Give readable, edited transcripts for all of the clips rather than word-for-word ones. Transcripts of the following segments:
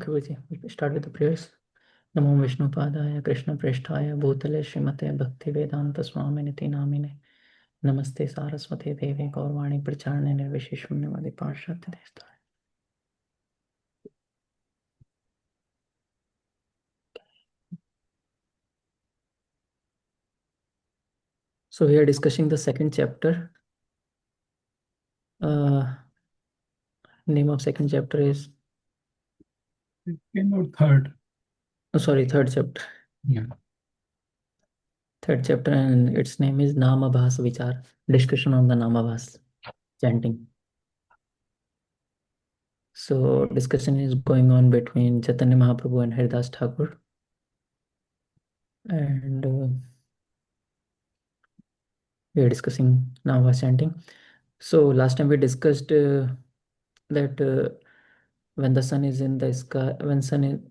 Okay, we start with the prayers. Namo Vishnu Padaya Krishna Prishthaya Bhutale Srimate Bhakti Vedanta Swami Niti Namine Namaste Saraswati Devi Gaurvani Pracharne Nirvishishunyavadi Parshatti Destaya. So we are discussing the second chapter. Name of second chapter is Second or third? Third chapter. Yeah. Third chapter, and its name is Namabhas Vichar. Discussion on the Namabhas chanting. So discussion is going on between Chaitanya Mahaprabhu and Haridas Thakur. And we are discussing Namabhas chanting. So last time we discussed that when the sun is in the sky, when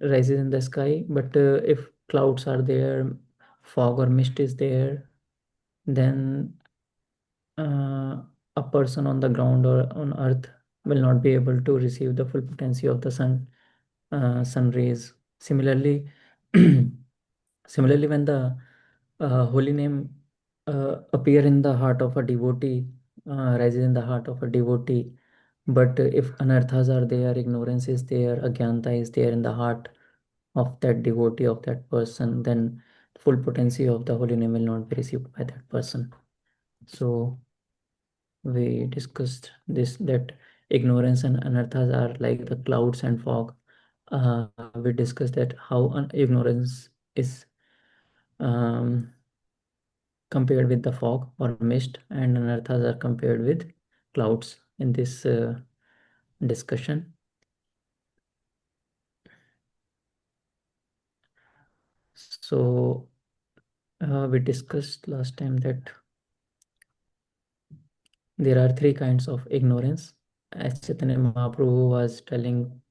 rises in the sky, but if clouds are there, fog or mist is there, then a person on the ground or on earth will not be able to receive the full potency of the sun rays. Similarly, when the holy name appear in the heart of a devotee, rises in the heart of a devotee, but if anarthas are there, ignorance is there, agyanta is there in the heart of that devotee, of that person, then full potency of the holy name will not be received by that person. So we discussed this, that ignorance and anarthas are like the clouds and fog. We discussed that how ignorance is compared with the fog or mist, and anarthas are compared with clouds in this discussion. So we discussed last time that there are three kinds of ignorance. As Chaitanya Mahaprabhu was telling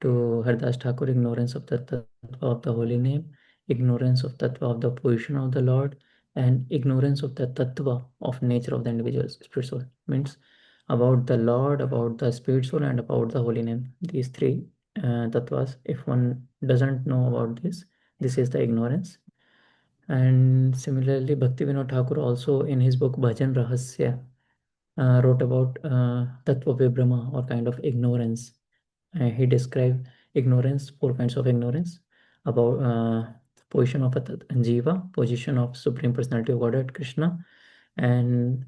to Haridas Thakur, ignorance of the tattva of the holy name, ignorance of tattva of the position of the Lord, and ignorance of the tattva of nature of the individual spirit soul. Means about the Lord, about the spirit soul, and about the holy name. These three tattvas. If one doesn't know about this is the ignorance. And similarly, Bhakti Vinod Thakur also in his book Bhajan Rahasya wrote about Tattva Vibrama, or kind of ignorance. He described ignorance, four kinds of ignorance, about position of a jiva, position of Supreme Personality of Godhead, Krishna, and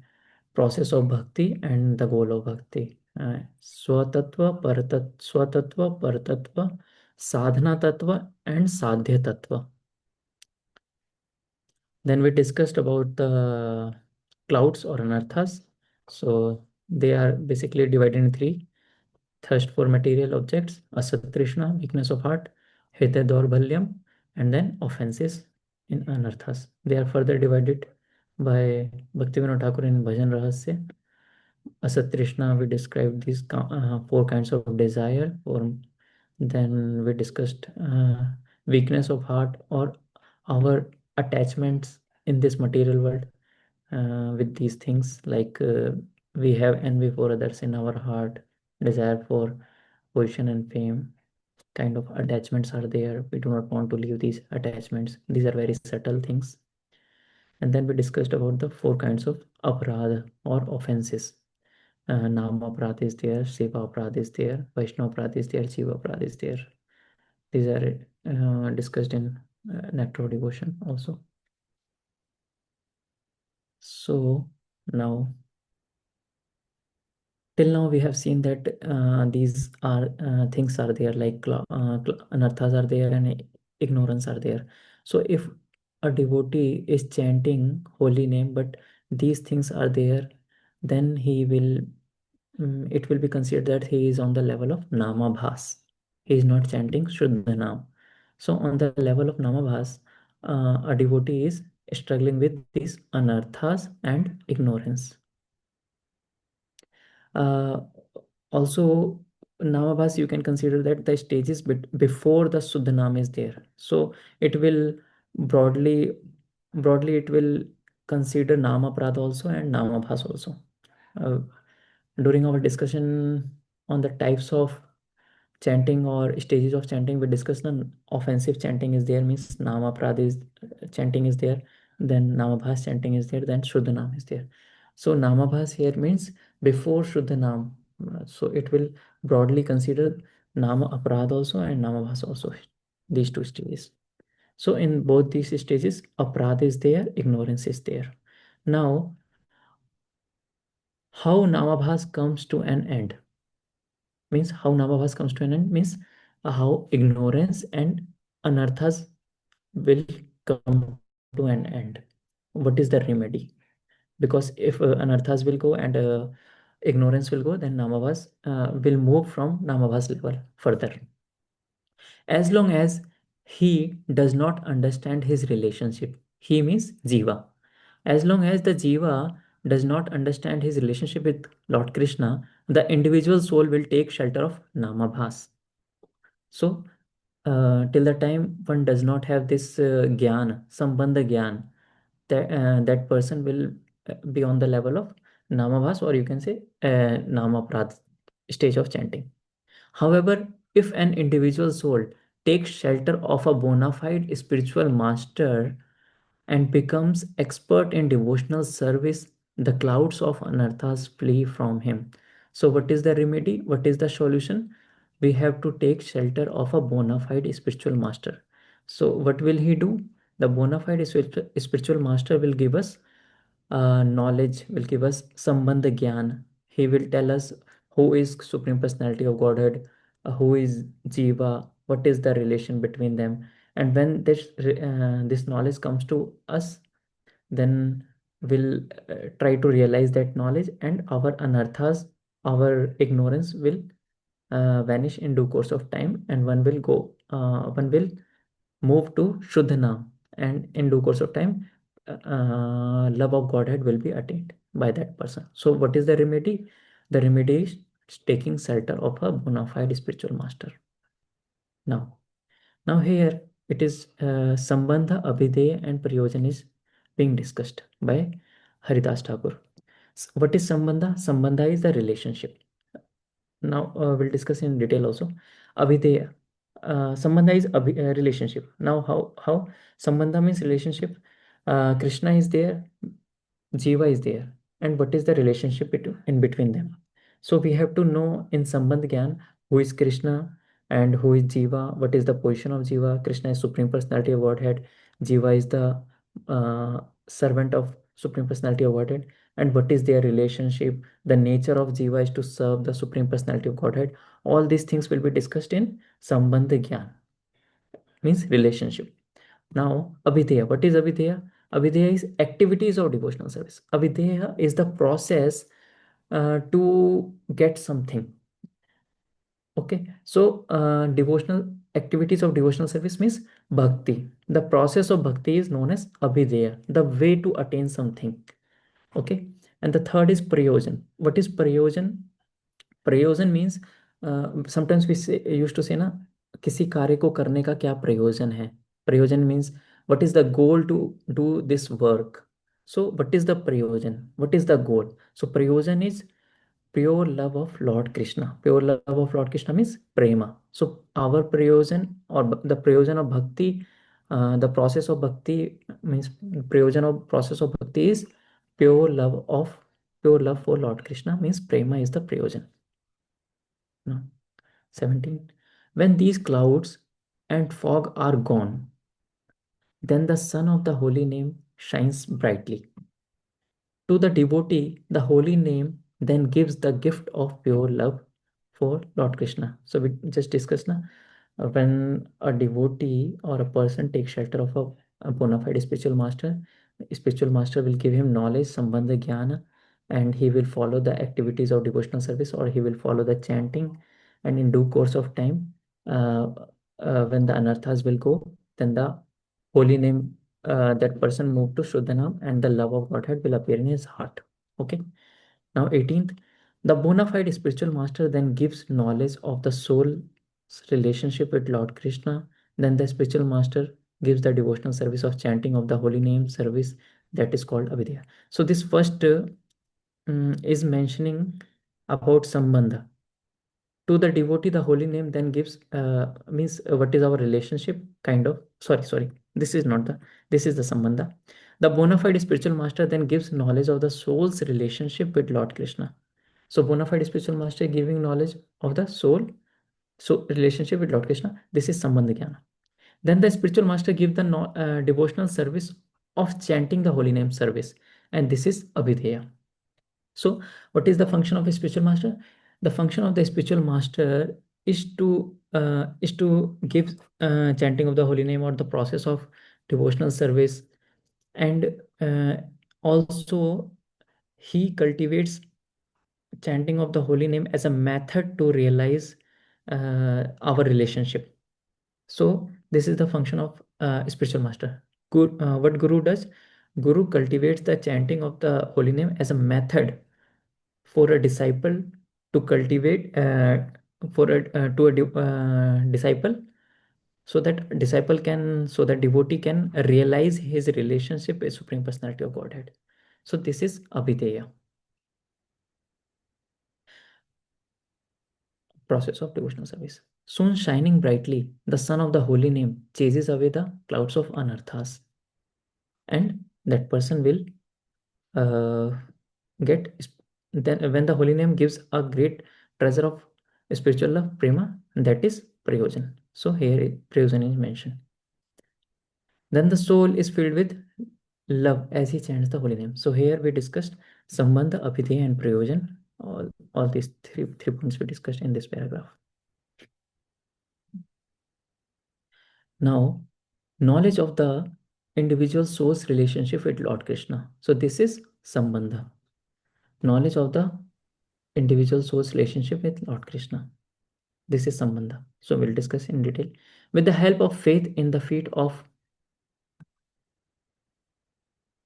process of bhakti and the goal of bhakti. Swatattva, Paratatva, Sadhana Tattva, and Sadhya Tattva. Then we discussed about the clouds or anarthas. So they are basically divided in three: thirst for material objects, asatrishna, weakness of heart, hridaya daurbalyam, and then offenses in anarthas. They are further divided by Bhaktivinoda Thakur in Bhajan Rahasya. Asatrishna, we described these four kinds of desire. Or then we discussed weakness of heart, or our attachments in this material world with these things, like we have envy for others in our heart, desire for position and fame, kind of attachments are there. We do not want to leave these attachments. These are very subtle things. And then we discussed about the four kinds of aparadha or offenses. Nama aparadha is there, Seva aparadha is there, Vaishnava aparadha is there, Jiva aparadha is there. These are discussed in Nectar of Devotion also. So now, till now we have seen that these are things are there, like anarthas are there and ignorance are there. So if a devotee is chanting holy name, but these things are there, then he will it will be considered that he is on the level of namabhas. He is not chanting Shuddha Nam. So on the level of namabhas, a devotee is struggling with these anarthas and ignorance. Uh, Also, Namabhas, you can consider that the stages before the Suddhanam is there. So it will broadly, it will consider Namaprad also and Namabhas also. Uh, During our discussion on the types of chanting or stages of chanting we discussed. Offensive chanting is there, means nama prad is chanting is there, then namabhas chanting is there, then shuddha nam is there. So namabhas here means before shuddha nam. So it will broadly consider nama aparad also and namabhas also, these two stages. So in both these stages aparad is there, ignorance is there. Now how namabhas comes to an end, means how namabhas comes to an end means how ignorance and anarthas will come to an end. What is the remedy? Because if anarthas will go and ignorance will go, then namabhas will move from namabhas level further. As long as he does not understand his relationship, he means jiva. As long as the jiva does not understand his relationship with Lord Krishna, the individual soul will take shelter of namabhas. So till the time one does not have this gyan, sambandha gyan, that person will be on the level of namabhas, or you can say namaprad stage of chanting. However, if an individual soul takes shelter of a bona fide spiritual master and becomes expert in devotional service, the clouds of anarthas flee from him. So, what is the remedy? What is the solution? We have to take shelter of a bona fide spiritual master. So, what will he do? The bona fide spiritual master will give us knowledge, will give us sambandha gyan. He will tell us who is Supreme Personality of Godhead, who is Jiva, what is the relation between them. And when this knowledge comes to us, then we'll try to realize that knowledge, and our anarthas, our ignorance will vanish in due course of time, and one will move to Shuddhana, and in due course of time, love of Godhead will be attained by that person. So, what is the remedy? The remedy is taking shelter of a bona fide spiritual master. Now, here it is Sambandha, Abhideya, and Prayojan is being discussed by Haridas Thakur. What is Sambandha? Sambandha is the relationship. Now we'll discuss in detail also. Abhideya. Sambandha is relationship. Now how Sambandha means relationship. Krishna is there, Jiva is there, and what is the relationship in between them? So we have to know in Sambandh Gyan who is Krishna and who is Jiva, what is the position of Jiva. Krishna is Supreme Personality of Godhead, Jiva is the servant of Supreme Personality of Godhead, and what is their relationship. The nature of Jiva is to serve the Supreme Personality of Godhead. All these things will be discussed in Sambandh Gyan, means relationship. Now, Abhideya. What is Abhideya? Abhideya is activities of devotional service. Abhideya is the process to get something. Okay, so devotional activities of devotional service means bhakti. The process of bhakti is known as Abhideya, the way to attain something. Okay, and the third is Prayojan. What is Prayojan? प्रयोजन means sometimes we से use to से ना, किसी कार्य को करने का क्या प्रयोजन है. प्रयोजन means what is the goal to do this work. So what is the प्रयोजन, what is the goal? So प्रयोजन is pure love of Lord Krishna. Pure love of Lord Krishna means prema. So our prayojan, or the prayojan of bhakti, the process of bhakti means prayojan of process of bhakti is pure love for Lord Krishna, means prema is the prayojan. No. 17. When these clouds and fog are gone, then the sun of the holy name shines brightly. To the devotee, the holy name then gives the gift of pure love for Lord Krishna. So we just discussed now, when a devotee or a person takes shelter of a bona fide spiritual master will give him knowledge, sambandha jnana, and he will follow the activities of devotional service, or he will follow the chanting, and in due course of time, uh, when the anarthas will go, then the holy name, that person moved to Shuddhanam, and the love of Godhead will appear in his heart. Okay. Now 18th, the bona fide spiritual master then gives knowledge of the soul's relationship with Lord Krishna. Then the spiritual master gives the devotional service of chanting of the holy name service, that is called Avidya. So this first is mentioning about Sambandha. To the devotee, the holy name then gives means what is our relationship kind of. Sorry, this is not the, this is the sambandha. The bona fide spiritual master then gives knowledge of the soul's relationship with Lord Krishna. So bona fide spiritual master giving knowledge of the soul, so relationship with Lord Krishna. This is sambandha jnana. Then the spiritual master give the devotional service of chanting the holy name service, and this is abhideya. So, what is the function of a spiritual master? The function of the spiritual master is to give chanting of the holy name or the process of devotional service, and also he cultivates chanting of the holy name as a method to realize our relationship. So this is the function of spiritual master. What Guru does? Guru cultivates the chanting of the holy name as a method for a disciple to cultivate disciple, so that disciple can, so that devotee can realize his relationship with Supreme Personality of Godhead. So this is Abhideya, process of devotional service. Soon shining brightly, the sun of the holy name chases away the clouds of anarthas, and that person will uh, get then when the holy name gives a great treasure of spiritual love, prema, that is prayojan. So here prayojan is mentioned. Then the soul is filled with love as he chants the holy name. So here we discussed sambandha, abhideya, and prayojan. All these three points we discussed in this paragraph. Now, knowledge of the individual soul's relationship with Lord Krishna. So this is sambandha, knowledge of the individual soul's relationship with Lord Krishna. This is sambandha. So we'll discuss in detail. With the help of faith in the feet of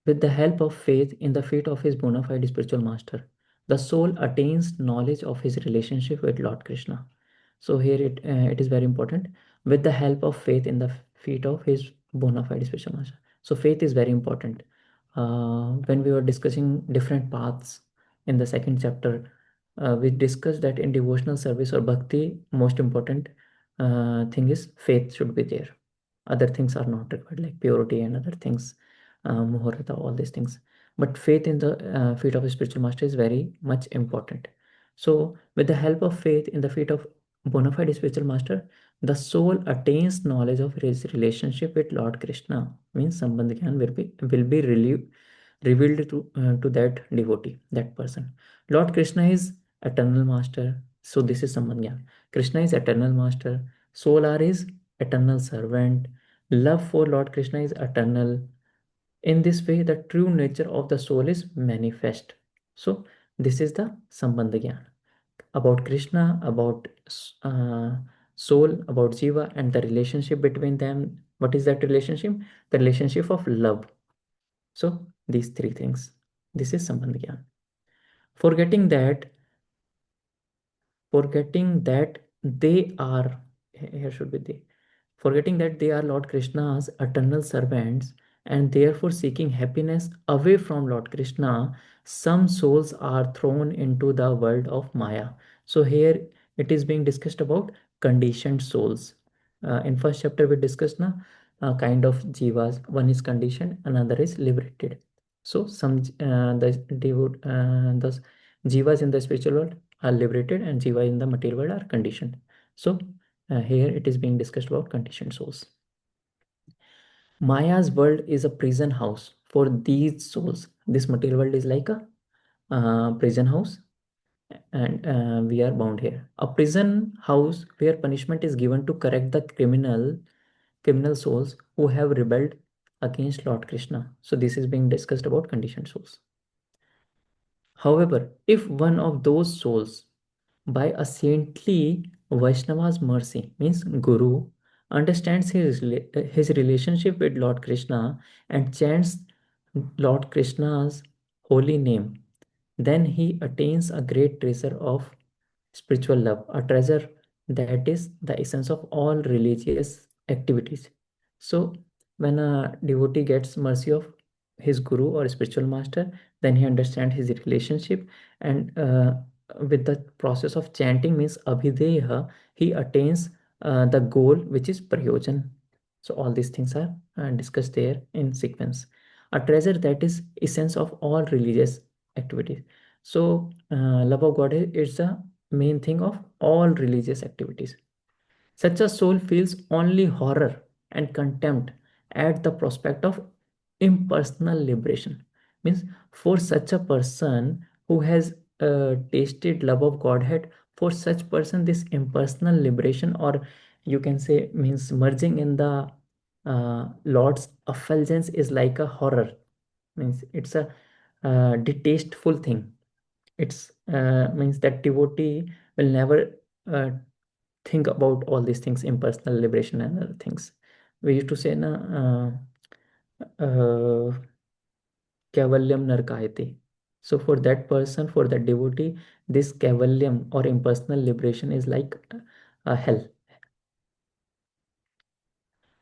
With the help of faith in the feet of his bona fide spiritual master, the soul attains knowledge of his relationship with Lord Krishna. So here it is very important. With the help of faith in the feet of his bona fide spiritual master. So faith is very important. When we were discussing different paths in the second chapter, we discussed that in devotional service or bhakti, most important thing is faith should be there. Other things are not required, like purity and other things, muhurta, all these things. But faith in the feet of a spiritual master is very much important. So, with the help of faith in the feet of bona fide spiritual master, the soul attains knowledge of his relationship with Lord Krishna. Means Sambandh Gyan will be revealed to that devotee, that person. Lord Krishna is eternal master. So this is Sambandh Gyan. Krishna is eternal master. Soul are his eternal servant. Love for Lord Krishna is eternal. In this way, the true nature of the soul is manifest. So this is the Sambandha Gyan about Krishna, about uh, soul, about Jiva, and the relationship between them. What is that relationship? The relationship of love. So these three things. This is Sambandha Gyan. Forgetting that, forgetting that they are, here should be they, forgetting that they are Lord Krishna's eternal servants and therefore seeking happiness away from Lord Krishna, some souls are thrown into the world of Maya. So here it is being discussed about conditioned souls. In first chapter we discussed kind of jivas. One is conditioned, another is liberated. So some the jivas in the spiritual world are liberated and jiva in the material world are conditioned. So here it is being discussed about conditioned souls. Maya's world is a prison house for these souls. This material world is like a prison house, and we are bound here. A prison house where punishment is given to correct the criminal souls who have rebelled against Lord Krishna. So this is being discussed about conditioned souls. However, if one of those souls by a saintly Vaishnava's mercy, means Guru, understands his relationship with Lord Krishna and chants Lord Krishna's holy name, then he attains a great treasure of spiritual love, a treasure that is the essence of all religious activities. So, when a devotee gets mercy of his guru or spiritual master, then he understands his relationship, and with the process of chanting means abhideya, he attains the goal which is prayojan. So all these things are discussed there in sequence. A treasure, that is essence of all religious activities. So love of God is the main thing of all religious activities. Such a soul feels only horror and contempt at the prospect of impersonal liberation. Means for such a person who has tasted love of Godhead, for such person this impersonal liberation, or you can say means merging in the Lord's effulgence, is like a horror. Means it's a distasteful thing. It's means that devotee will never uh, think about all these things, impersonal liberation and other things. We used to say na uh, kavalyam narkayate. So for that person, for that devotee, this kavalyam or impersonal liberation is like a hell.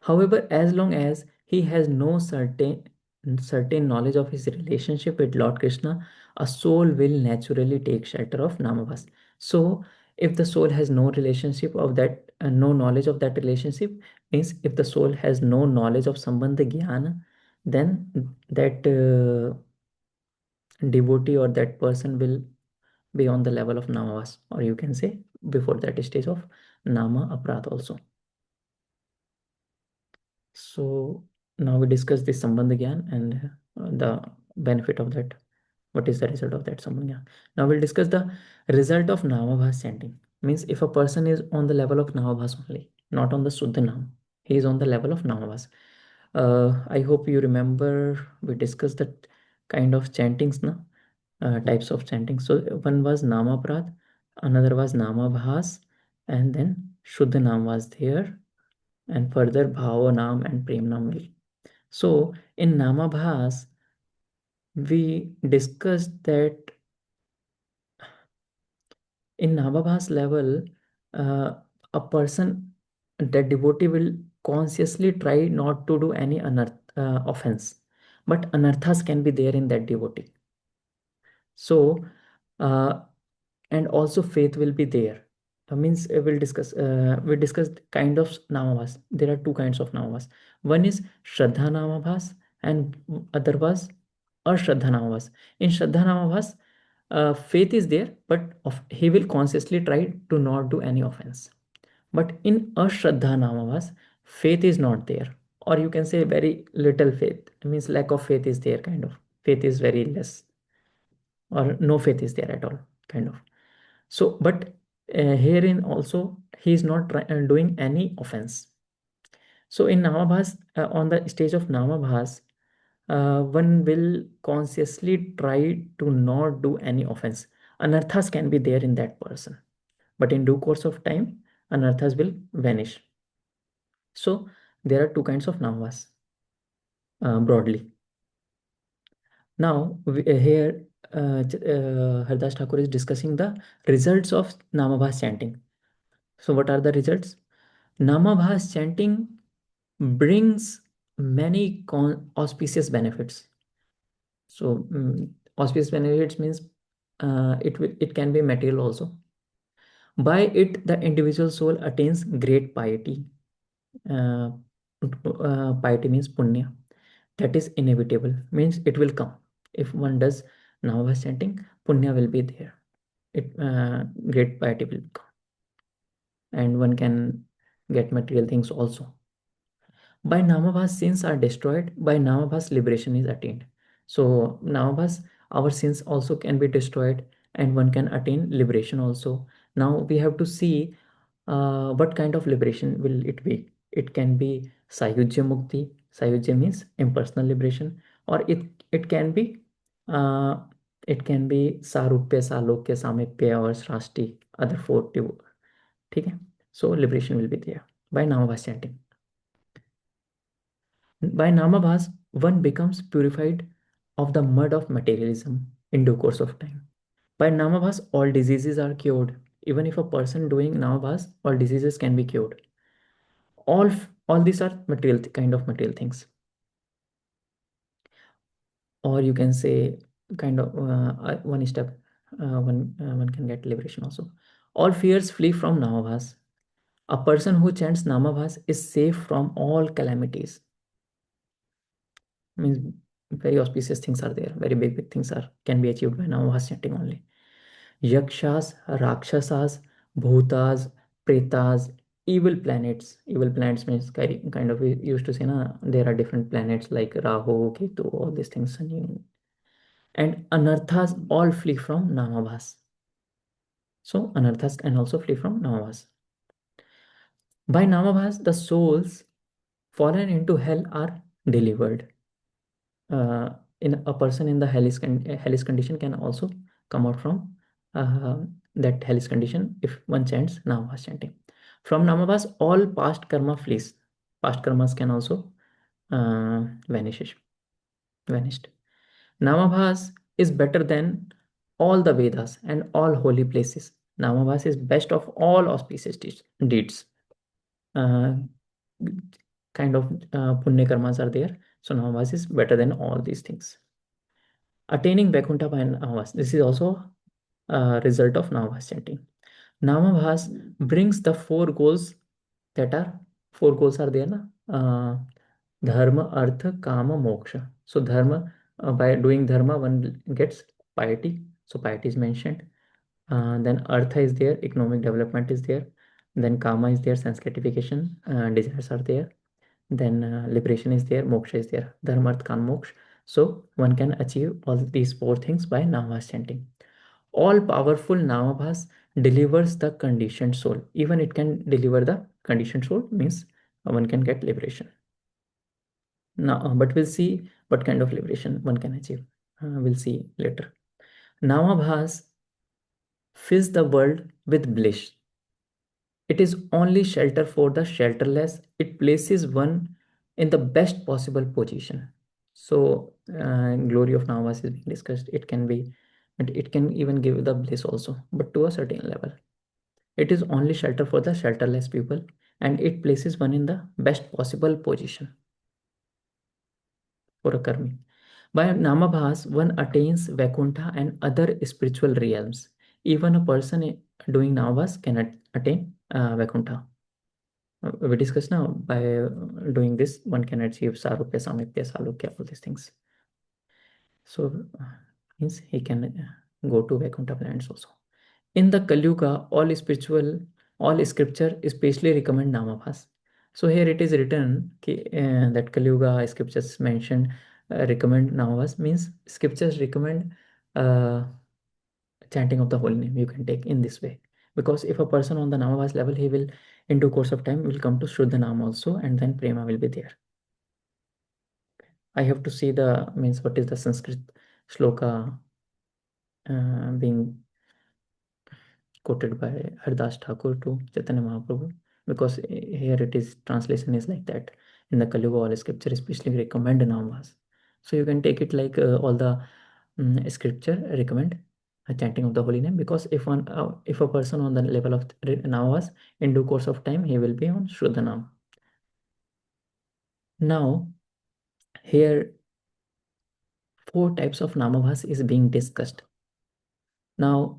However, as long as he has no certain knowledge of his relationship with Lord Krishna, a soul will naturally take shelter of Namavas. So, if the soul has no relationship of that, no knowledge of that relationship, means if the soul has no knowledge of Sambandha Jnana, then that devotee or that person will be on the level of Namavas, or you can say before that stage of Nama Aparadha also. So now we discuss this Sambandha Gyan and the benefit of that. What is the result of that Sambandha Gyan? Now we'll discuss the result of Namabhas chanting. Means if a person is on the level of Namabhas only, not on the Suddha Nam, he is on the level of Namabhas. I hope you remember we discussed that kind of chantings, no? Types of chanting. So one was Namaprad, another was Namabhas, and then Shuddha Nam was there, and further Bhava Nam and Prem Nam will. So in Namabhas, we discussed that in Namabhas level, a person, that devotee will consciously try not to do any offense, but anarthas can be there in that devotee. So, uh, and also faith will be there. Means we discussed kind of namavas. There are two kinds of namavas. One is Shraddha namavas and other was Ashraddha namavas. In Shraddha namavas, faith is there, but he will consciously try to not do any offense. But in Ashraddha namavas, faith is not there, or you can say very little faith. It means lack of faith is there, kind of. Faith is very less, or no faith is there at all, kind of. So but herein also he is not doing any offense. So in namabhas, on the stage of namabhas, one will consciously try to not do any offense. Anarthas can be there in that person, but in due course of time anarthas will vanish. So there are two kinds of namavas, broadly. Now here Hardas Thakur is discussing the results of namabhas chanting. So what are the results? Namabhas chanting brings many auspicious benefits. So auspicious benefits means it can be material also. By it, the individual soul attains great piety. Uh, Piety means punya. That is inevitable. Means it will come. If one does Namabhas chanting, punya will be there. It great piety will come, and one can get material things also. By Namabhas, sins are destroyed. By Namabhas, liberation is attained. So, Namabhas, our sins also can be destroyed, and one can attain liberation also. Now, we have to see what kind of liberation will it be. It can be Sayujya Mukti. Sayujya means impersonal liberation, or it can be uh, Sarupya, Salokya, Samipya, or Srasti, other four. Okay? So, liberation will be there by Namabhas chanting. By Namabhas, one becomes purified of the mud of materialism in due course of time. By Namabhas, all diseases are cured. Even if a person doing Namabhas, all diseases can be cured. All these are material kind of material things, or you can say kind of one step. one can get liberation also. All fears flee from Namabhas. A person who chants Namabhas is safe from all calamities. Means very auspicious things are there. Very big things are can be achieved by Namabhas chanting only. Yakshas, Rakshasas, Bhutas, Pretas, evil planets. Evil planets means kind of we used to say na there are different planets like Rahu, Ketu, all these things, and anarthas all flee from Namabhas. So anarthas can also flee from Namabhas. By Namabhas, the souls fallen into hell are delivered. In a person in the hellish condition can also come out from uh, that hellish condition if one chants Namabhas chanting. From Namabhas, all past karma flees. Past karmas can also vanish. Vanished. Namabhas is better than all the Vedas and all holy places. Namabhas is best of all auspicious deeds. Uh, kind of punya karmas are there. So Namabhas is better than all these things. Attaining Vaikuntha by Namabhas. This is also a result of Namabhas chanting. Namabhas brings the four goals that are four goals are there na dharma, artha, kama, moksha. So dharma by doing dharma one gets piety. So piety is mentioned. Then artha is there, economic development is there. Then kama is there, sense gratification, desires are there. Then liberation is there, moksha is there, dharma, artha, kama, moksha. So one can achieve all these four things by Namabhas chanting. All powerful Namabhas delivers the conditioned soul. Even it can deliver the conditioned soul, means one can get liberation. Now, but we'll see what kind of liberation one can achieve. We'll see later. Namabhas fills the world with bliss. It is only shelter for the shelterless. It places one in the best possible position. So, glory of Namabhas is being discussed. It can be, it can even give the bliss also, but to a certain level. It is only shelter for the shelterless people, and it places one in the best possible position for a karmi. By Namabhas, one attains Vaikuntha and other spiritual realms. Even a person doing Namabhas can attain Vaikuntha. We discussed now by doing this, one can achieve Sarupya, Samipya, Salukya, all these things. So, means he can go to Vaikuntha planets also. In the Kali Yuga, all scripture especially recommend Namabhas. So here it is written that Kali Yuga scriptures mentioned recommend Namabhas, means scriptures recommend uh, chanting of the holy name. You can take in this way, because if a person on the Namabhas level, he will in due course of time will come to Shuddha Nam also, and then Prema will be there. I have to see the means what is the Sanskrit shloka being quoted by Hardas Thakur to Chaitanya Mahaprabhu, because here it is translation is like that. In the Kali Yuga, all scripture especially recommend Namavas. So you can take it like all the scripture recommend chanting of the holy name, because if a person on the level of Namavas, in due course of time he will be on Shuddha Nam. Now here four types of Namavas is being discussed. Now,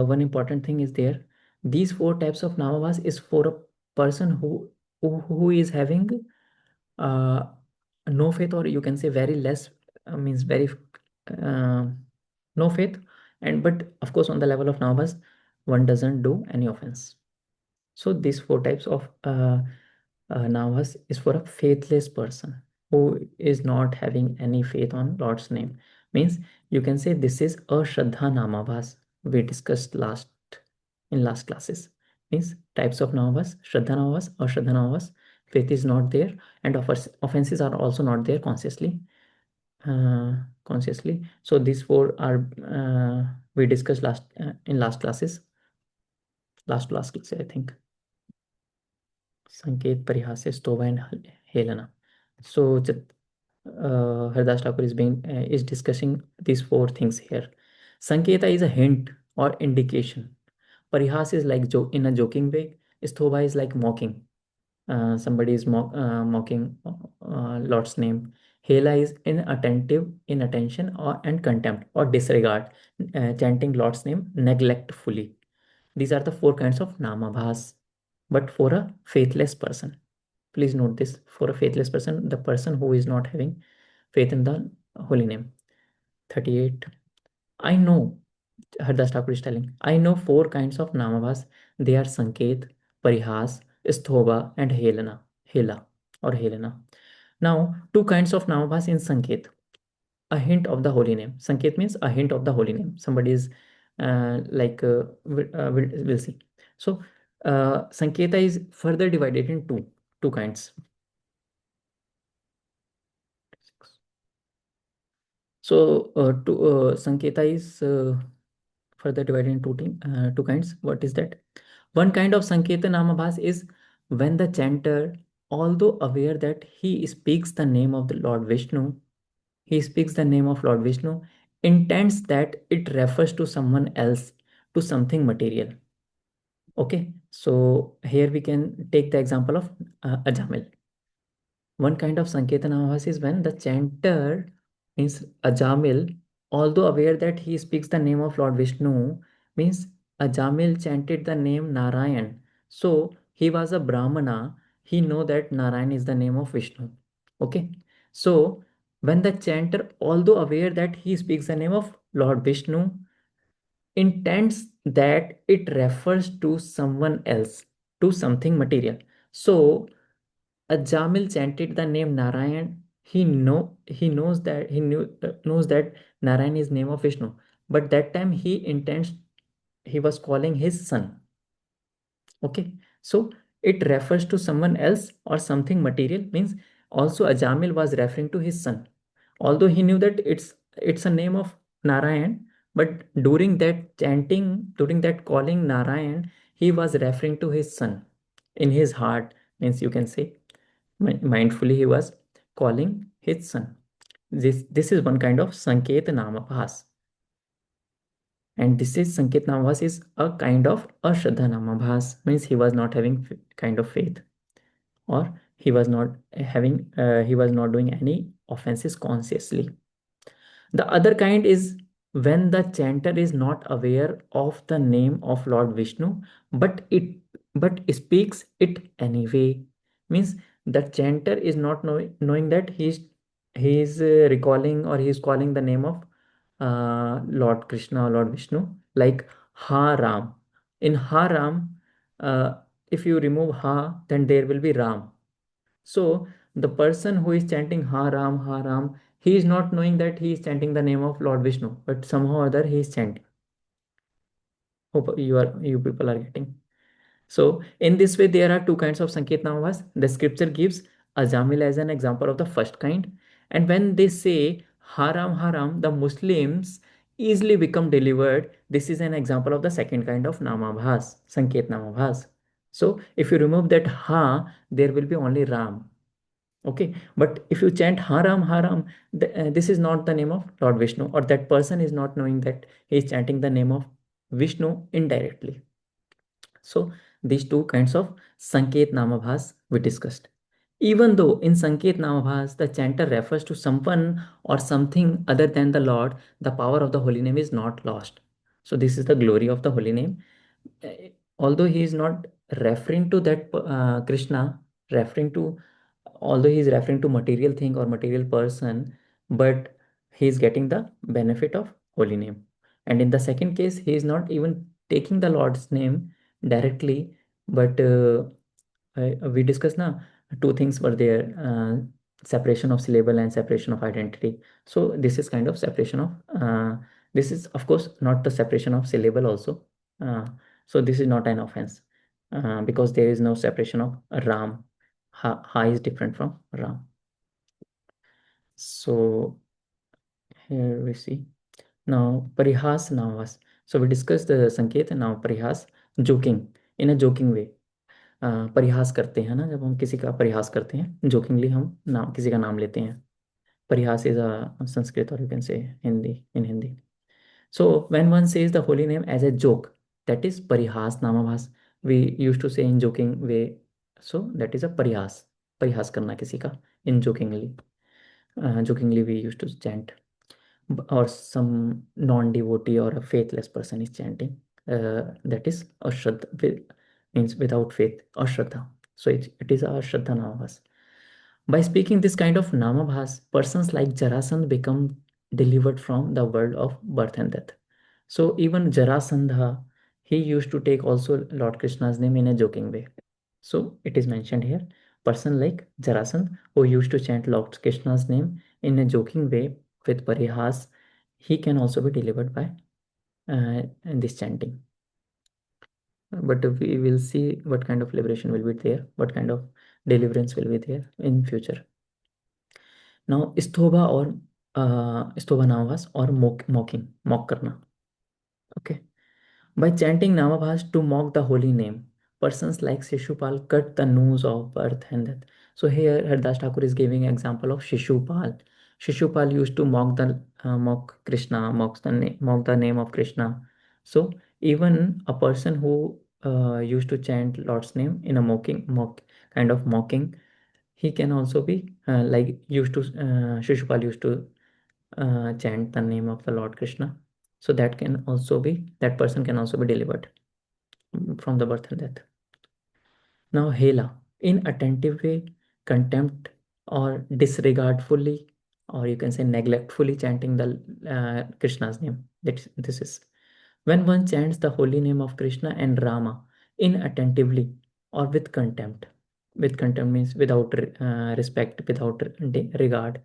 one important thing is there. These four types of Namavas is for a person who is having uh, no faith, or you can say very less, means very uh, no faith, and but of course on the level of Namavas, one doesn't do any offense. So these four types of Namavas is for a faithless person who is not having any faith on Lord's name. Means you can say this is a Shraddha Namavas we discussed in last classes. Means types of Namavas: Shraddha Namavas, Ashraddha Namavas. Faith is not there, and offenses are also not there consciously. Consciously. So these four are we discussed in last classes. Last class, I think. Sanket, Parihasya, Stova, and Helena. So Haridas Thakur is discussing these four things here. Sanketa is a hint or indication. Parihas is like in a joking way. Stova is like mocking. Somebody is mocking Lord's name. Hela is inattentive, inattention, or and contempt or disregard, chanting Lord's name neglectfully. These are the four kinds of namabhas. But for a faithless person, please note this: for a faithless person, the person who is not having faith in the holy name. 38. I know, Hardas Thakur is telling, I know four kinds of namabhas. They are Sanket, Parihas, Sthoba, and Helena. Hela or Helena. Now, two kinds of namabhas in Sanket. A hint of the holy name. Sanket means a hint of the holy name. Somebody is we'll see. So, Sanketa is further divided in two kinds. So, Sanketa is further divided in two kinds. What is that? One kind of Sanketa Namabhas is when the chanter, although aware that he speaks the name of the Lord Vishnu, he speaks the name of Lord Vishnu, intends that it refers to someone else, to something material. Okay, so here we can take the example of Ajamil. One kind of Sanketana Avas is when the chanter means Ajamil, although aware that he speaks the name of Lord Vishnu, means Ajamil chanted the name Narayan. So he was a Brahmana, he know that Narayan is the name of Vishnu. Okay, so when the chanter, although aware that he speaks the name of Lord Vishnu, intends that it refers to someone else, to something material. So Jamil chanted the name Narayan. He knows that knows that Narayan is name of Vishnu, but that time he was calling his son. Okay, so it refers to someone else or something material, means also Ajamil was referring to his son, although he knew that it's a name of Narayan, but during that chanting, during that calling Narayan, he was referring to his son in his heart, means you can say mindfully he was calling his son. This is one kind of Sanket Namabhas. And this is Sanket Namabhas is a kind of Ashraddha Namabhas, means he was not having kind of faith, or he was not doing any offenses consciously. The other kind is when the chanter is not aware of the name of Lord Vishnu, but speaks it anyway. Means the chanter is not knowing that he is recalling or he is calling the name of Lord Krishna or Lord Vishnu, like Ha Ram. In Ha Ram, if you remove Ha, then there will be Ram. So the person who is chanting Ha Ram, he is not knowing that he is chanting the name of Lord Vishnu, but somehow or other he is chanting. Hope you people are getting. So in this way, there are two kinds of Sanket Namavas. The scripture gives Ajamil as an example of the first kind. And when they say Haram Haram, the Muslims easily become delivered. This is an example of the second kind of Namabhas, Sanket Namabhas. So if you remove that Ha, there will be only Ram. Okay, but if you chant Haram Haram, this is not the name of Lord Vishnu, or that person is not knowing that he is chanting the name of Vishnu indirectly. So these two kinds of Sanket Namabhas we discussed. Even though in Sanket Namabhas the chanter refers to someone or something other than the Lord, the power of the holy name is not lost. So this is the glory of the holy name. Although he is not referring to that Krishna, referring to although he is referring to material thing or material person, but he is getting the benefit of holy name. And in the second case, he is not even taking the Lord's name directly, but we discussed now two things were there, separation of syllable and separation of identity. So this is kind of separation of this is of course not the separation of syllable also. uh, so this is not an offense, because there is no separation of Ram. Ha is different from Ram. So here we see now Parihas Navas. So we discussed the Sanket and now Parihas, joking in a joking way. परिहास करते हैं ना, जब हम किसी का परिहास करते हैं जोकिंगली, हम नाम किसी का नाम लेते हैं. परिहास इज अ संस्कृत और you can say Hindi in Hindi. So when one says the holy name as a joke, that is परिहास नामाभास. We use to say in joking way. So that is a परिहास. परिहास करना किसी का in jokingly. Jokingly we used to chant, or some non-devotee or a faithless person is chanting, that is ashraddha, means without faith, ashraddha. So it is a ashraddha namabhas. By speaking this kind of namabhas, persons like Jarasandha become delivered from the world of birth and death. So even Jarasandha, he used to take also Lord Krishna's name in a joking way. So it is mentioned here, person like Jarasandha who used to chant Lord Krishna's name in a joking way with parihas, he can also be delivered by this chanting. But we will see what kind of liberation will be there, what kind of deliverance will be there in future. Now, स्तोभा और स्तोभा नामभास और मॉकिंग, mock करना. Okay. By chanting namabhas to mock the holy name, persons like Shishupal cut the noose of birth and death. So here Haridas Thakur is giving example of Shishupal. Shishupal used to mock Krishna, mock the name of Krishna. So even a person who used to chant Lord's name in a mock kind of mocking, he can also be like used to Shishupal used to chant the name of the Lord Krishna. So that person can also be delivered from the birth and death. Now, Hela, inattentive way, contempt or disregardfully, or you can say neglectfully chanting the Krishna's name. This is when one chants the holy name of Krishna and Rama inattentively or with contempt. With contempt means without respect, without regard.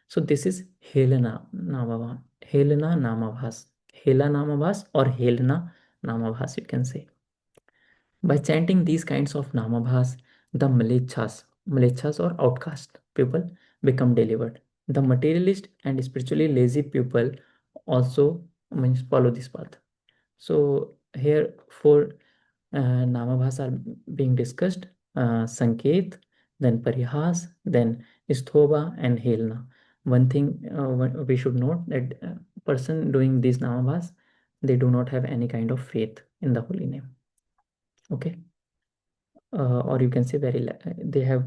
So this is Helena Namavas. Helena Namavas. Hela Namavas or Helena Namavas, you can say. By chanting these kinds of namabhas, the malechhas or outcast people become delivered. The materialist and spiritually lazy people also means follow this path. So here four namabhas are being discussed: Sanket, then Parihas, then Sthoba, and Helna. One thing we should note that person doing these namabhas, they do not have any kind of faith in the holy name. Okay. Or you can say they have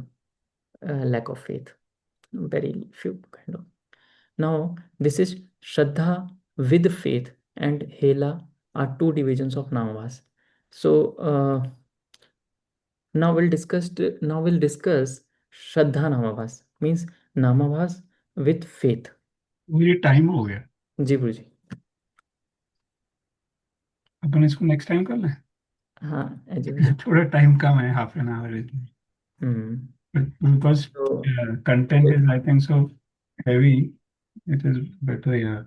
lack of faith, very few kind of. Now this is Shraddha with faith and Hela are two divisions of Namavas. So now we'll discuss Shraddha Namavas, means Namavas with faith. ये time हो गया, जी गुरु जी. अपन इसको next time कर लें. हाँ, as you wish. थोड़ा time कम है, half an hour इतनी. Because So content is, I think, so heavy, it is better, yeah.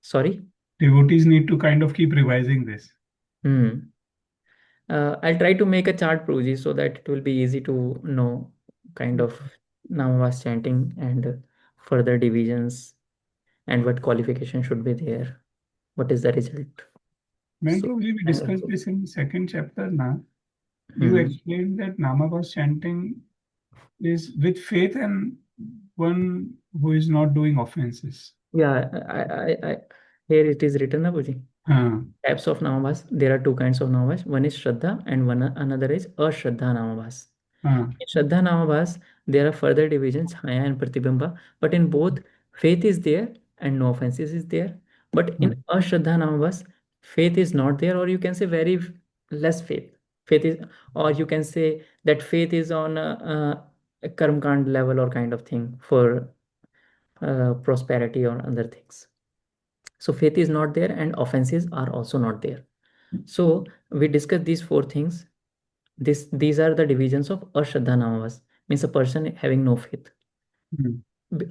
sorry. Devotees need to kind of keep revising this. I'll try to make a chart, Prabhuji, so that it will be easy to know kind of Namavas chanting and further divisions and what qualification should be there. What is the result? Main So, Prabhuji, we discussed this in the second chapter now. You hmm. explained that Namavas chanting is with faith and one who is not doing offenses. Yeah, here it is written, na, Prabhuji. Types of Namavas. There are two kinds of Namavas. One is Shraddha and another is Ashraddha Namavas. In Shraddha Namavas, there are further divisions, Haya and Pratibimba, but in both, faith is there and no offenses is there. But in Ashraddha Namavas, faith is not there, or you can say very less faith. Faith is, or you can say that faith is on a Karmkand level or kind of thing for prosperity or other things. So faith is not there and offenses are also not there. So we discussed these four things. These are the divisions of Ashraddha Namavas, means a person having no faith.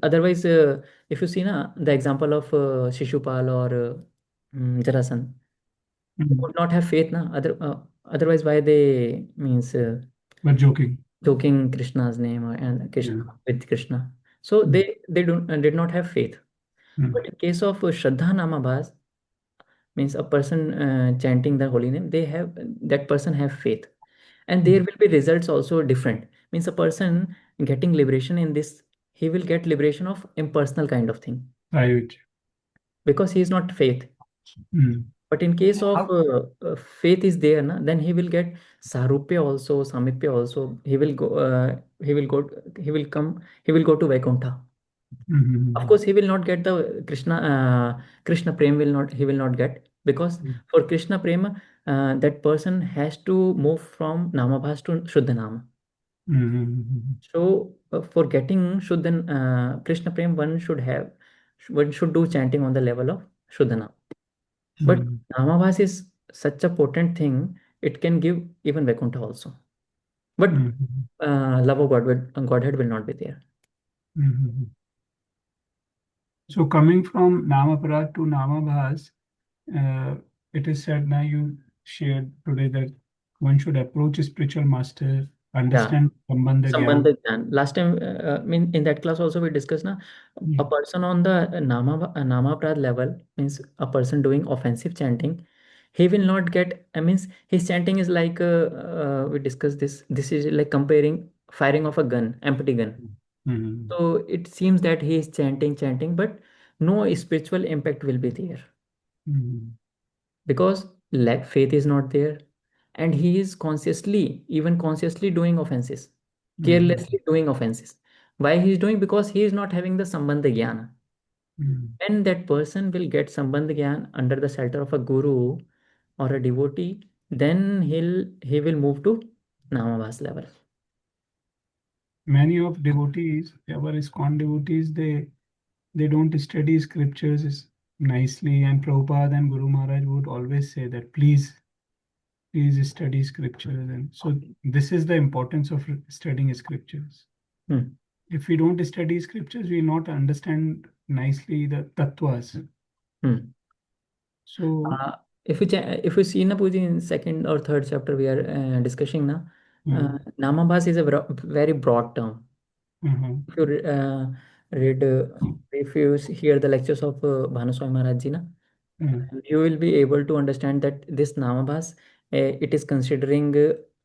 Otherwise, if you see the example of Shishupal or Jarasan, they would not have faith. Otherwise, why they means But joking Krishna's name and Krishna with Krishna. So they did not have faith. But in case of Shraddha Namabhas, means a person chanting the holy name, that person have faith, and there will be results also different. Means a person getting liberation in this, he will get liberation of impersonal kind of thing, Right. because he is not faith. But in case of faith is there, then he will get sarupya also, samipya also. He will go to Vaikuntha. Of Mhm. course, he will not get the Krishna Prem will not he will not get, because for Krishna Prema, that person has to move from Namabhas to Shuddha Nama. Mhm. So for getting Shuddha Krishna Prem, one should do chanting on the level of Shuddha Nama. But Mhm. Namabhas is such a potent thing; it can give even Vaikuntha also. But Mhm. love of Godhead will not be there. Mhm. So coming from Namaparad to Namabhas, uh, it is said now you shared today that one should approach a spiritual master, Yeah. understand Sambandha Gyan. Sambandha Jnan. Last time, mean in that class also we discussed na, a Mm. person on the Namaprad level, means a person doing offensive chanting, he will not get. I means his chanting is like we discussed this. This is like comparing firing of a gun, empty gun. Mhm. So it seems that he is chanting, but no spiritual impact will be there, Mhm. because lack faith is not there, and he is consciously doing offenses, Mhm. carelessly doing offenses. Why he is doing? Because he is not having the sambandha jnana. Mhm. When that person will get sambandha jnana under the shelter of a guru or a devotee, then he will move to namavas level. Many of devotees, our ISKCON devotees, they don't study scriptures nicely, and Prabhupada and Guru Maharaj would always say that please study scriptures. And so this is the importance of studying scriptures. Hmm. If we don't study scriptures, we not understand nicely the tattvas. Hmm. So Uh, if you see na Pooji, in second or third chapter we are discussing na, namabhas is a very broad term. uh-huh, If you read, if you hear the lectures of Bhanuswami Maharaj Ji, na, uh, you will be able to understand that this Namabhas, it is considering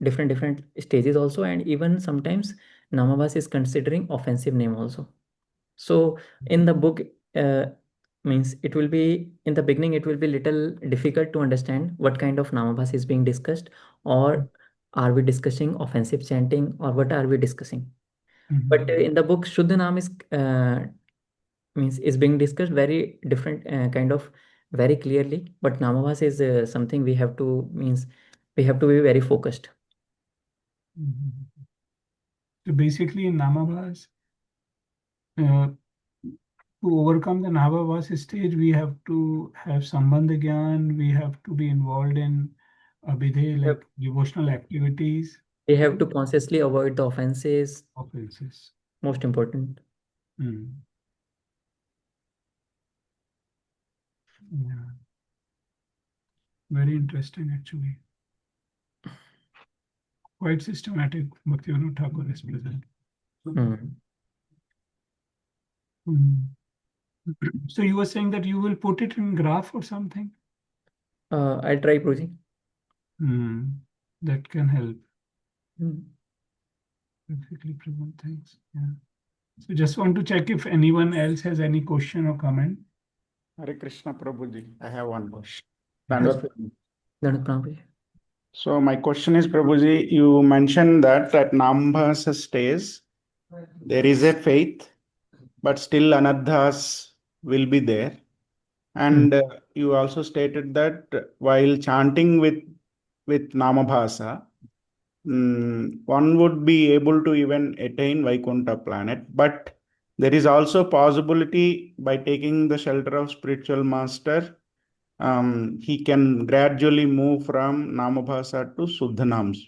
different stages also, and even sometimes Namabhas is considering offensive name also. So in the book, uh, means it will be in the beginning, it will be little difficult to understand what kind of Namabhas is being discussed, or are we discussing offensive chanting, or what are we discussing. But mhm, in the book, Shuddha Nam is being discussed very different kind of very clearly. But Namavas is something we have to be very focused. mhm. So basically in Namabhas, uh, to overcome the Navavas stage, we have to have Sambandha Gyan, we have to be involved in Abhidhe, Yep. like devotional activities, We have to consciously avoid the offenses. offenses. Most important. Mm. Yeah, very interesting actually. Quite systematic, Bhaktivinoda Thakur is present. Hmm. Mm. So you were saying that you will put it in graph or something? I'll try, Pruji. Mm. That can help Hmm. perfectly present things. Yeah. So just want to check if anyone else has any question or comment. Hare Krishna Prabhuji, I have one question. Yes. Yes. Dandavad Dandavat Pranam, Pruji. So my question is, Prabhuji, you mentioned that at Nambhasa stage there is a faith, but still anadhas will be there. Hmm. And you also stated that while chanting with Namabhasa, one would be able to even attain Vaikuntha planet. But there is also possibility by taking the shelter of spiritual master, he can gradually move from Namabhasa to Suddhanams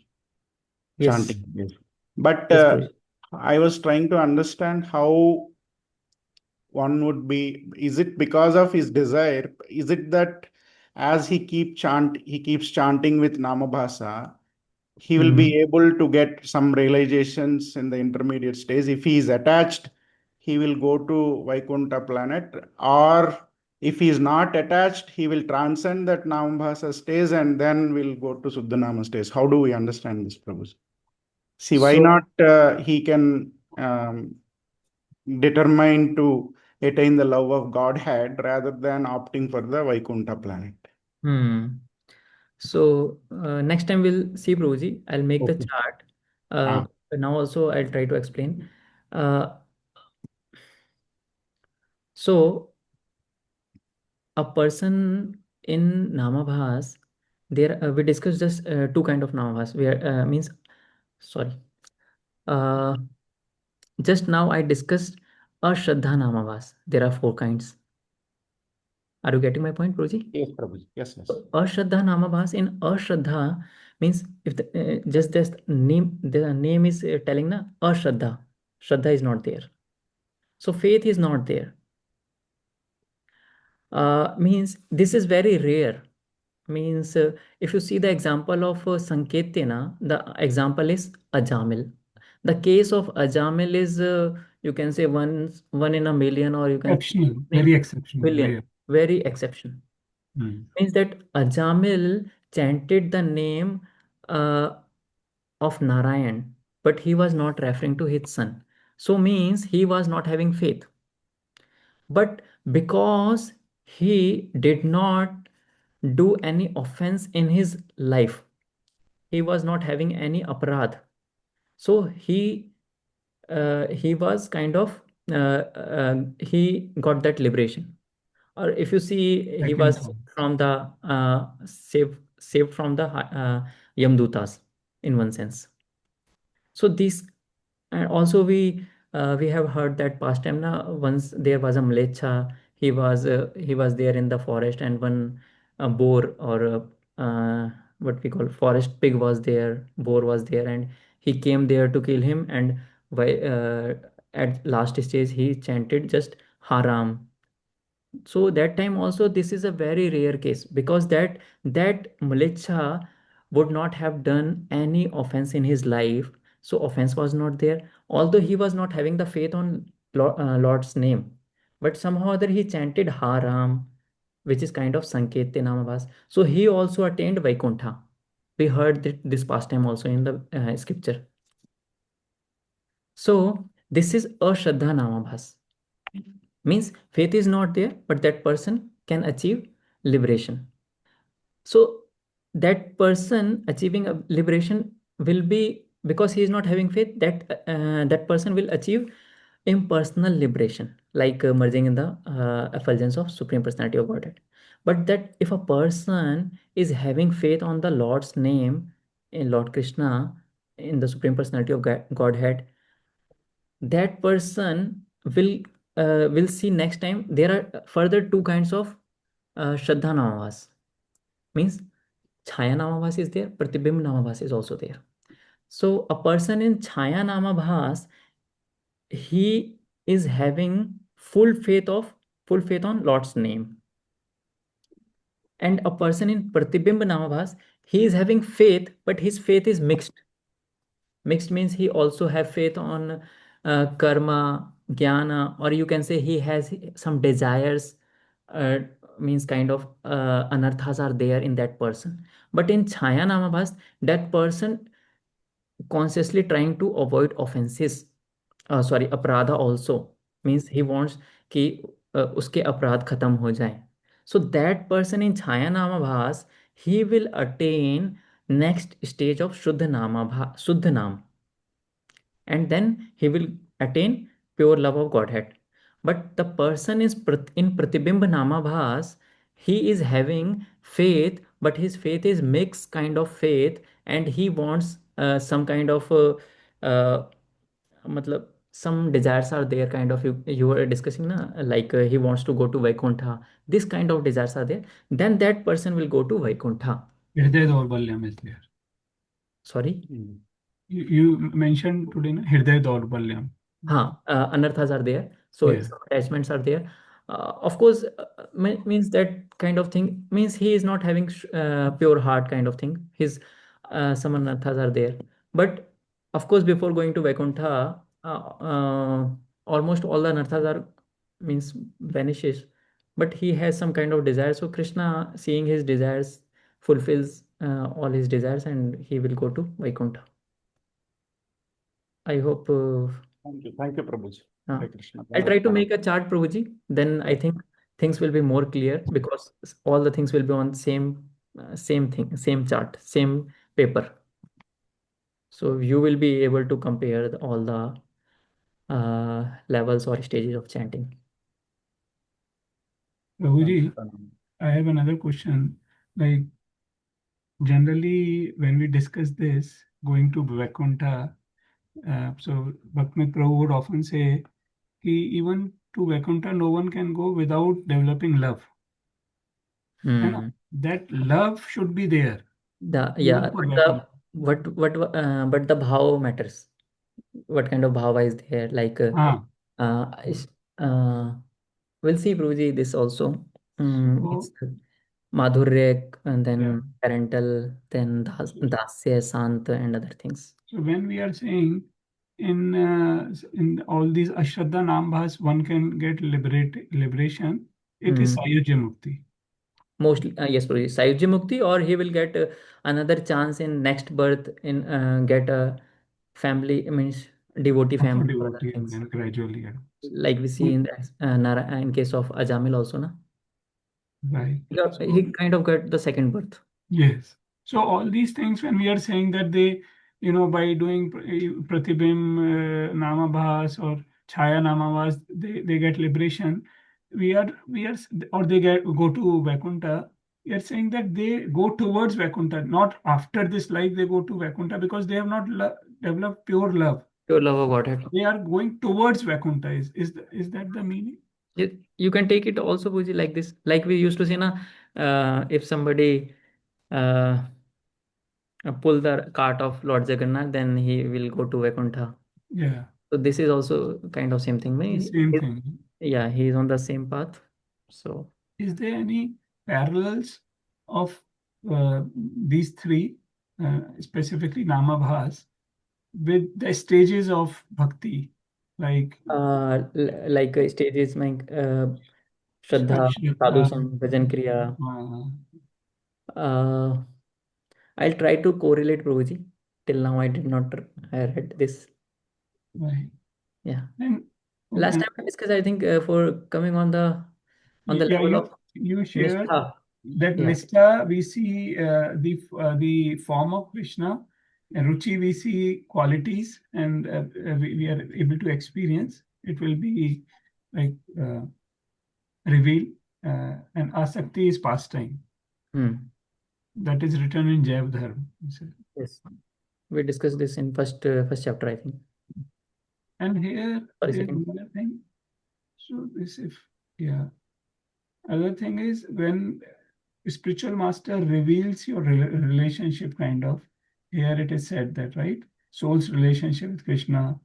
Yes. chanting. Yes. But Yes, Pruji. I was trying to understand how one would be, is it because of his desire? Is it that as he keeps chanting with Namabhasa, he will Hmm. be able to get some realizations in the intermediate stage. If he is attached, he will go to Vaikuntha planet, or if he is not attached, he will transcend that Namabhasa stage and then will go to Suddhanama stage. How do we understand this, Prabhu? See, why So, not he can determine to attain the love of Godhead rather than opting for the Vaikuntha planet? hmm. So next time we'll see, Pruji. I'll make the Okay. chart. Ah, Now also I'll try to explain. Uh, So a person in Namabhas, there we discussed just two kind of Namabhas. Where means sorry. Uh, just now I discussed Ashraddha Namabhas. There are four kinds. Are you getting my point, Proji? Yes, Prabhuji. Yes, yes. Ashraddha Namabhas, in Ashraddha means if just this name, the name is telling na Ashraddha. Shraddha is not there. So faith is not there. Means this is very rare. Means if you see the example of Sanketena, the example is Ajamil. The case of Ajamil is you can say one in a million, or you can say Exceptional, one in very exceptional, billion. rare. Very exception. Means that Ajamil chanted the name uh, of Narayan, but he was not referring to his son. So means he was not having faith. But because he did not do any offense in his life, he was not having any aparadh. So he was kind of he got that liberation. Or if you see, he Second was form. from the saved from the Yamdutas in one sense. So this, and also we have heard that past time na, once there was a mlecha. He was there in the forest, and one boar, or what we call forest pig was there, boar was there, and he came there to kill him. And at last stage he chanted just Haram. So that time also this is a very rare case, because that Malicha would not have done any offense in his life. So offense was not there, although he was not having the faith on Lord's name. But somehow other he chanted Haram, which is kind of Sanket Namavas. So he also attained Vaikuntha. We heard this past time also in the scripture. So this is Ashraddha Namabhas. Means faith is not there, but that person can achieve liberation. So that person achieving a liberation will be, because he is not having faith, that person will achieve impersonal liberation, like merging in the effulgence of Supreme Personality of Godhead. But that if a person is having faith on the Lord's name, in Lord Krishna, in the Supreme Personality of Godhead, that person will see next time. There are further two kinds of Shraddha Namavas. Means Chaya Namavas is there, Pratibimb Namavas is also there. So a person in Chaya Namavas, he is having full faith on Lord's name. And a person in Pratibimb Namavas, he is having faith, but his faith is mixed. Mixed means he also have faith on karma, jnana, or you can say he has some desires. uh, Means kind of anarthas are there in that person. But in Chaya Namabhas, that person consciously trying to avoid offenses, sorry, अपराधा also. Means he wants कि उसके अपराध खत्म हो जाए. So that person in Chaya Namabhas, he will attain next stage of Shuddha Namabha, Shuddha Nam, and then he will attain pure love of Godhead. But the person is in Pratibimb Namabhas, he is having faith, but his faith is mixed kind of faith, and he wants some kind of matlab, some desires are there, kind of you were discussing na, like he wants to go to Vaikuntha. This kind of desires are there. Then that person will go to Vaikuntha. Hriday Daurbalyam is there. Sorry. You mentioned today, na, Hriday Daurbalyam. Anarthas are there. So Yeah. some attachments are there. Of course, means that kind of thing means he is not having pure heart kind of thing. His some anarthas are there. But of course, before going to Vaikuntha, almost all the anarthas are means vanishes. But he has some kind of desire. So Krishna, seeing his desires, fulfills all his desires, and he will go to Vaikuntha. I hope. Thank you, Prabhuji. Hare Krishna. I'll try to make a chart, Prabhuji. Then I think things will be more clear, because all the things will be on same thing, same chart, same paper. So you will be able to compare all the levels or stages of chanting. Prabhuji, I have another question. Like generally, when we discuss this, going to Vaikuntha, so Bhakti Prabhu would often say, even to Vaikuntha, no one can go without developing love. And that love should be there. Even for Vaikuntha. but the bhav matters. What kind of bhava is there? Like is, we'll see, Prabhuji, this also. It's madhurya, and then parental, then dasya, sant, and other things. So when we are saying in all these Ashraddha Nambhas, one can get liberation, it is Sayujya Mukti. Mostly, yes, Prabhuji, Sayujya Mukti, or he will get another chance in next birth in get a family, means devotee family, or other Devotee, and things. then gradually. Like we see in the, in case of Ajamil also, na? Right. He kind of got the second birth. Yes. So all these things, when we are saying that they, by doing Pratibim Namabhas or Chaya Namabhas, they get liberation. Or they go to Vaikuntha. We are saying that they go towards Vaikuntha, not after this life they go to Vaikuntha, because they have not developed pure love. Pure love of Godhead. They are going towards Vaikuntha. Is that the meaning? You can take it also, Puji, like this. Like we used to say, na, if somebody pull the cart of Lord Jagannath, then he will go to Vaikuntha. Yeah. So this is also kind of same thing. The same thing. Yeah, he is on the same path. So is there any parallels of these three, specifically Namabhas, with the stages of bhakti? Like stages like Shraddha, Sadhu Sang, Bhajan Kriya. I'll try to correlate, Prabhuji. Till now, I did not read this. Right. Yeah. Last time we discussed, I think, for coming on the level of you shared Nishtha. that Nishtha, we see the form of Krishna, and Ruchi we see qualities, and we are able to experience. It will be like reveal, and Asakti is pastime. That is written in Jaiv Dharma. Yes, we discussed this in first chapter, I think. And here there's another thing. So this other thing is when spiritual master reveals your relationship, kind of. Here it is said that, right? Soul's relationship with Krishna.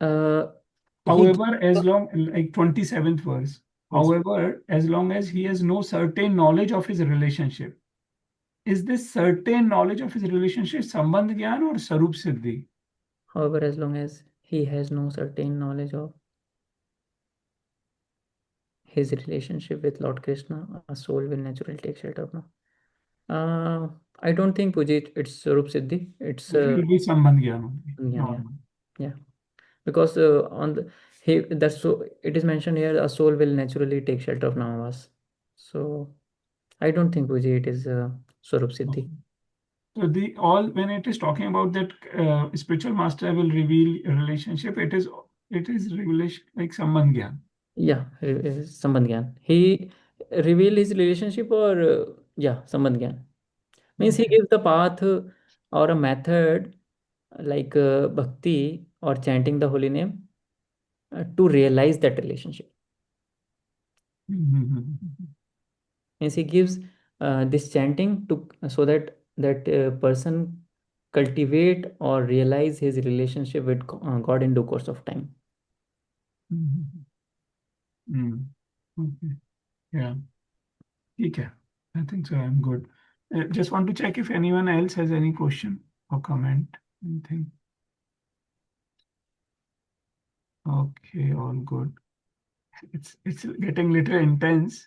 However, as long, like 27th verse, however, as long as he has no certain knowledge of his relationship. Is this certain knowledge of his relationship Sambandh Gyan or Sarup Siddhi? However, as long as he has no certain knowledge of his relationship with Lord Krishna, a soul will naturally take shelter of. I don't think, Puji, it's Sarup Siddhi. It will be Sambandh Gyan only. Yeah. Because it is mentioned here, a soul will naturally take shelter of Namavas. So I don't think, Puji, it is Swarup Siddhi. So when it is talking about that spiritual master will reveal a relationship, it is revelation like Sambandh Gyan. Yeah, Sambandh Gyan. He reveal his relationship, or Sambandh Gyan. Means he gives the path or a method like bhakti or chanting the holy name to realize that relationship. Means he gives this chanting to so that person cultivate or realize his relationship with God in due course of time. Okay. Yeah. Okay. I think so. I'm good. Just want to check if anyone else has any question or comment. Anything? Okay, all good. It's getting little intense,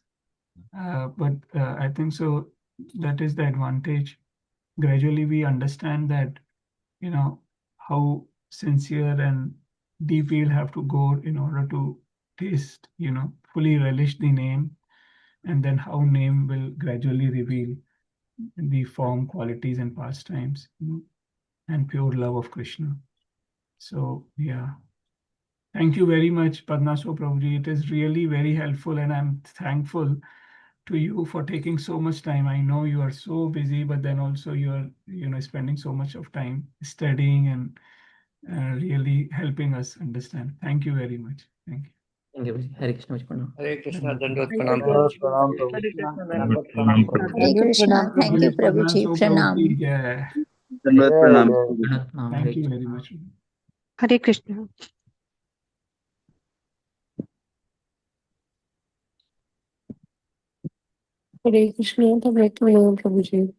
but I think so. That is the advantage. Gradually, we understand that how sincere and deep we'll have to go in order to taste, fully relish the name, and then how name will gradually reveal the form, qualities, and pastimes, and pure love of Krishna. So, yeah. Thank you very much, Padmanabh Prabhuji. It is really very helpful, and I'm thankful to you for taking so much time. I know you are so busy, but then also you are, spending so much of time studying and really helping us understand. Thank you very much. Thank you. Thank you, Prabhuji. Hare Krishna, Pranam. Hare Krishna, Dandot Thank Pranam. you, Prabhuji. Pranam, Hare Prabhuji. Krishna, Dandavat Hare Pranam, Krishna. Prabhuji. Hare Krishna. Thank you, Bole Prabhuji. Padmanabh Pranam. Prabhuji, yeah. Jai Dandavat Pranam. Jai. Jagannath Naam, Hare Thank you very Krishna. much. Hare Krishna. Hare Krishna, Prabhuji.